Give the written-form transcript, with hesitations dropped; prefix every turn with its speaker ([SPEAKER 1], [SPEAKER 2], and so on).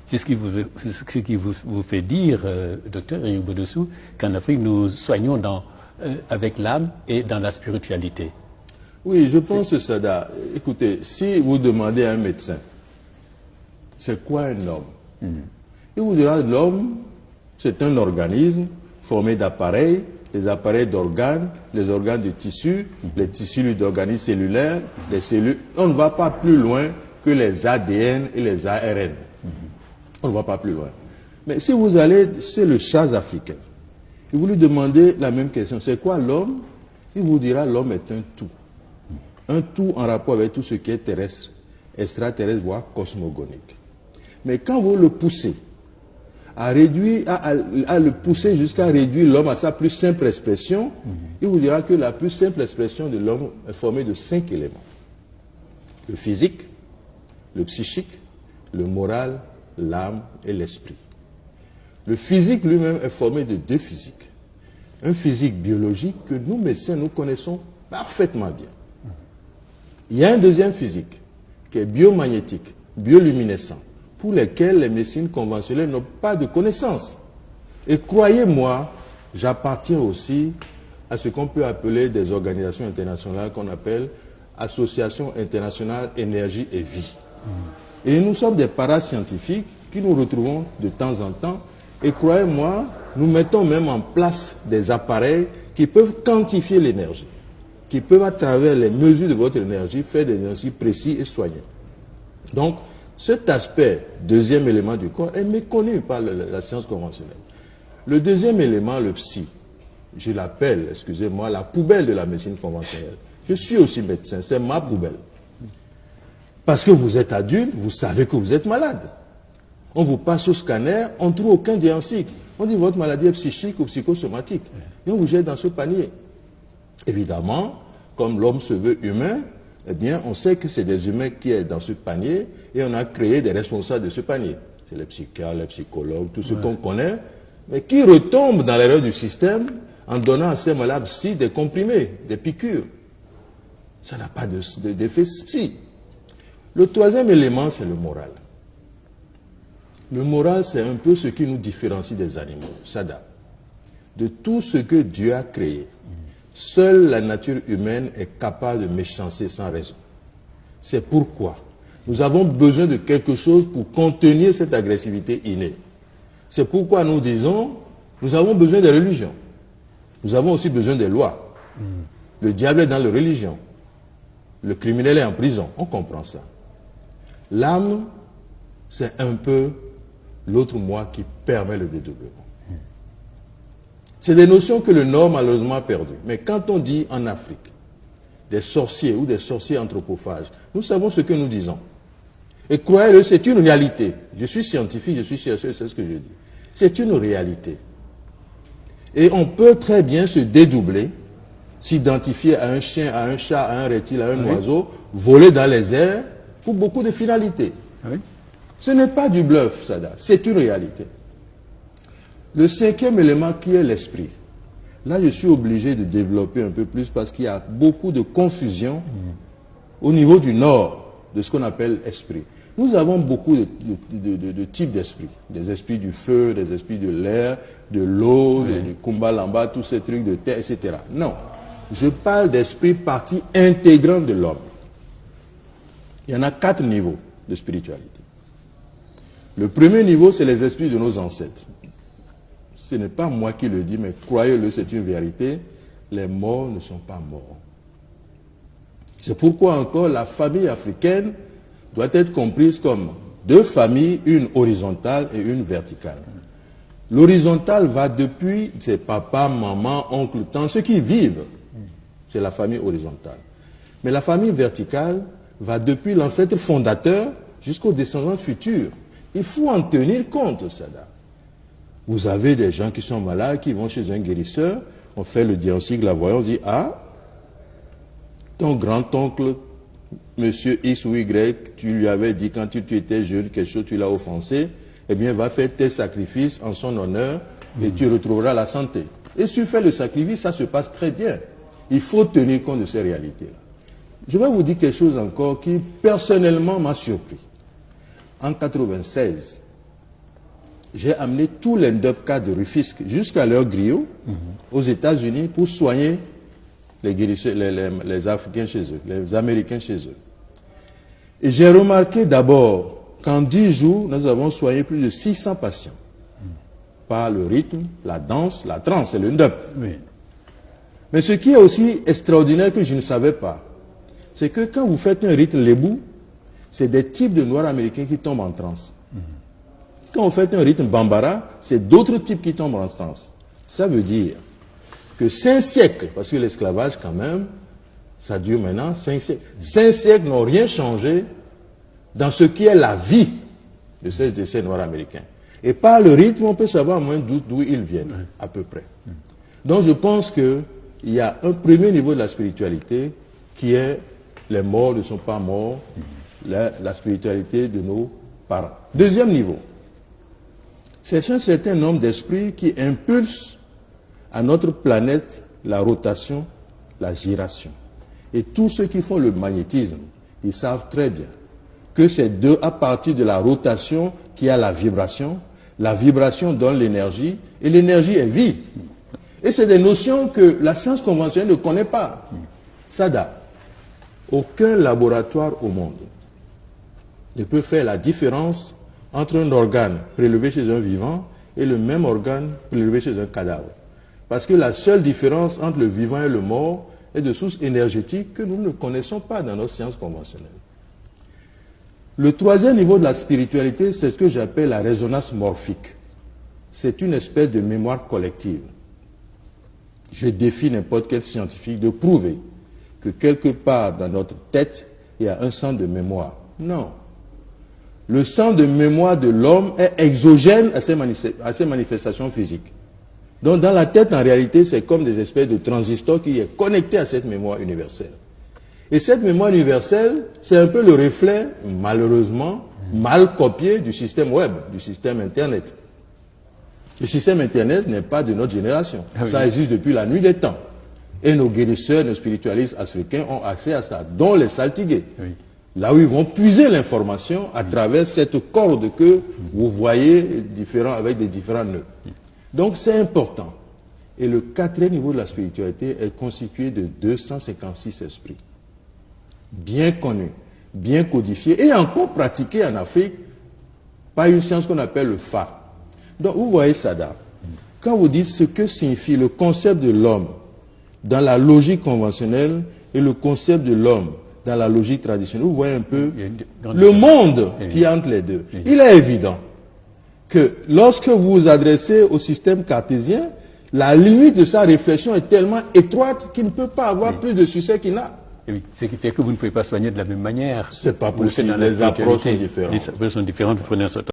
[SPEAKER 1] C'est ce qui vous fait dire, docteur Riobodoussou, qu'en Afrique, nous soignons avec l'âme et dans la spiritualité.
[SPEAKER 2] Oui, je pense, Sada, écoutez, si vous demandez à un médecin, c'est quoi un homme? Il vous dira, l'homme, c'est un organisme formé d'appareils, les appareils d'organes, les organes de tissus, les tissus d'organismes cellulaires, les cellules. On ne va pas plus loin que les ADN et les ARN. On ne va pas plus loin. Mais si vous allez chez le Chaz africain, et vous lui demandez la même question, c'est quoi l'homme? Il vous dira, l'homme est un tout. Un tout en rapport avec tout ce qui est terrestre, extraterrestre, voire cosmogonique. Mais quand vous le poussez, à le pousser jusqu'à réduire l'homme à sa plus simple expression, il vous dira que la plus simple expression de l'homme est formée de 5 éléments. Le physique, le psychique, le moral, l'âme et l'esprit. Le physique lui-même est formé de 2 physiques. Un physique biologique que nous, médecins, nous connaissons parfaitement bien. Il y a un deuxième physique qui est biomagnétique, bioluminescent, pour lesquels les médecines conventionnelles n'ont pas de connaissances. Et croyez-moi, j'appartiens aussi à ce qu'on peut appeler des organisations internationales qu'on appelle Association internationale énergie et vie. Et nous sommes des parascientifiques qui nous retrouvons de temps en temps. Et croyez-moi, nous mettons même en place des appareils qui peuvent quantifier l'énergie, qui peuvent à travers les mesures de votre énergie faire des diagnostics précis et soignés. Donc, cet aspect, deuxième élément du corps, est méconnu par la science conventionnelle. Le deuxième élément, le psy, je l'appelle, excusez-moi, la poubelle de la médecine conventionnelle. Je suis aussi médecin, c'est ma poubelle. Parce que vous êtes adulte, vous savez que vous êtes malade. On vous passe au scanner, on ne trouve aucun diagnostic. On dit votre maladie est psychique ou psychosomatique. Et on vous jette dans ce panier. Évidemment, comme l'homme se veut humain, eh bien, on sait que c'est des humains qui sont dans ce panier et on a créé des responsables de ce panier. C'est les psychiatres, les psychologues, tout ce qu'on connaît, mais qui retombent dans l'erreur du système en donnant à ces malades psy des comprimés, des piqûres. Ça n'a pas d'effet psy. Le troisième élément, c'est le moral. Le moral, c'est un peu ce qui nous différencie des animaux. Sada. De tout ce que Dieu a créé, seule la nature humaine est capable de méchancer sans raison. C'est pourquoi nous avons besoin de quelque chose pour contenir cette agressivité innée. C'est pourquoi nous disons, nous avons besoin de religions. Nous avons aussi besoin des lois. Le diable est dans la religion. Le criminel est en prison. On comprend ça. L'âme, c'est un peu l'autre moi qui permet le dédoublement. C'est des notions que le Nord malheureusement a perdues. Mais quand on dit en Afrique des sorciers ou des sorciers anthropophages, nous savons ce que nous disons. Et croyez-le, c'est une réalité. Je suis scientifique, je suis chercheur, c'est ce que je dis. C'est une réalité. Et on peut très bien se dédoubler, s'identifier à un chien, à un chat, à un reptile, à un oiseau, voler dans les airs pour beaucoup de finalités.
[SPEAKER 1] Oui.
[SPEAKER 2] Ce n'est pas du bluff, Sada, c'est une réalité. Le cinquième élément qui est l'esprit. Là, je suis obligé de développer un peu plus parce qu'il y a beaucoup de confusion au niveau du Nord de ce qu'on appelle esprit. Nous avons beaucoup de types d'esprits. Des esprits du feu, des esprits de l'air, de l'eau, du Kumbalamba, tous ces trucs de terre, etc. Non. Je parle d'esprit partie intégrante de l'homme. Il y en a 4 niveaux de spiritualité. Le premier niveau, c'est les esprits de nos ancêtres. Ce n'est pas moi qui le dis, mais croyez-le, c'est une vérité. Les morts ne sont pas morts. C'est pourquoi encore la famille africaine doit être comprise comme 2 familles, une horizontale et une verticale. L'horizontale va depuis ses papas, maman, oncles, tantes, ceux qui vivent. C'est la famille horizontale. Mais la famille verticale va depuis l'ancêtre fondateur jusqu'aux descendants futurs. Il faut en tenir compte, Sada. Vous avez des gens qui sont malades, qui vont chez un guérisseur, on fait le diagnostic, la voyance, on dit, ah, ton grand-oncle, monsieur X ou Y, tu lui avais dit quand tu étais jeune, quelque chose, tu l'as offensé, eh bien, va faire tes sacrifices en son honneur et tu retrouveras la santé. Et si tu fais le sacrifice, ça se passe très bien. Il faut tenir compte de ces réalités-là. Je vais vous dire quelque chose encore qui, personnellement, m'a surpris. En 1996, j'ai amené tous les NDOPCA de Rufisque jusqu'à leur griot aux États-Unis pour soigner les Africains chez eux, les Américains chez eux. Et j'ai remarqué d'abord qu'en 10 jours, nous avons soigné plus de 600 patients par le rythme, la danse, la trance, c'est le NDOP.
[SPEAKER 1] Oui.
[SPEAKER 2] Mais ce qui est aussi extraordinaire que je ne savais pas, c'est que quand vous faites un rythme lébou, c'est des types de Noirs américains qui tombent en transe. Quand vous faites un rythme bambara, c'est d'autres types qui tombent en transe. Ça veut dire que 5 siècles, parce que l'esclavage quand même, ça dure maintenant 5 siècles. 5 siècles n'ont rien changé dans ce qui est la vie de ces Noirs américains. Et par le rythme, on peut savoir moins d'où ils viennent, à peu près. Donc je pense qu'il y a un premier niveau de la spiritualité qui est les morts ne sont pas morts, la spiritualité de nos parents. Deuxième niveau, c'est un certain nombre d'esprits qui impulsent à notre planète la rotation, la giration. Et tous ceux qui font le magnétisme, ils savent très bien que c'est à partir de la rotation qu'il y a la vibration donne l'énergie, et l'énergie est vie. Et c'est des notions que la science conventionnelle ne connaît pas. Sada, aucun laboratoire au monde ne peut faire la différence entre un organe prélevé chez un vivant et le même organe prélevé chez un cadavre. Parce que la seule différence entre le vivant et le mort est de source énergétique que nous ne connaissons pas dans nos sciences conventionnelles. Le troisième niveau de la spiritualité, c'est ce que j'appelle la résonance morphique. C'est une espèce de mémoire collective. Je défie n'importe quel scientifique de prouver que quelque part dans notre tête, il y a un centre de mémoire. Non. Le centre de mémoire de l'homme est exogène à ses manifestations physiques. Donc dans la tête, en réalité, c'est comme des espèces de transistors qui est connecté à cette mémoire universelle. Et cette mémoire universelle, c'est un peu le reflet, malheureusement, mal copié du système web, du système Internet. Le système Internet n'est pas de notre génération. Ça existe depuis la nuit des temps. Et nos guérisseurs, nos spiritualistes africains ont accès à ça, dont les saltigués. Oui. Là où ils vont puiser l'information à travers cette corde que vous voyez avec des différents nœuds. Donc c'est important. Et le quatrième niveau de la spiritualité est constitué de 256 esprits. Bien connus, bien codifiés et encore pratiqués en Afrique par une science qu'on appelle le Fa. Donc vous voyez Sada, quand vous dites ce que signifie le concept de l'homme dans la logique conventionnelle et le concept de l'homme dans la logique traditionnelle, vous voyez un peu le monde qui est entre les deux. Il est évident que lorsque vous vous adressez au système cartésien, la limite de sa réflexion est tellement étroite qu'il ne peut pas avoir plus de succès qu'il n'a.
[SPEAKER 1] Oui, ce qui fait que vous ne pouvez pas soigner de la même manière.
[SPEAKER 2] C'est pas possible, les approches sont différentes.
[SPEAKER 1] Les approches sont différentes, vous prenez un certain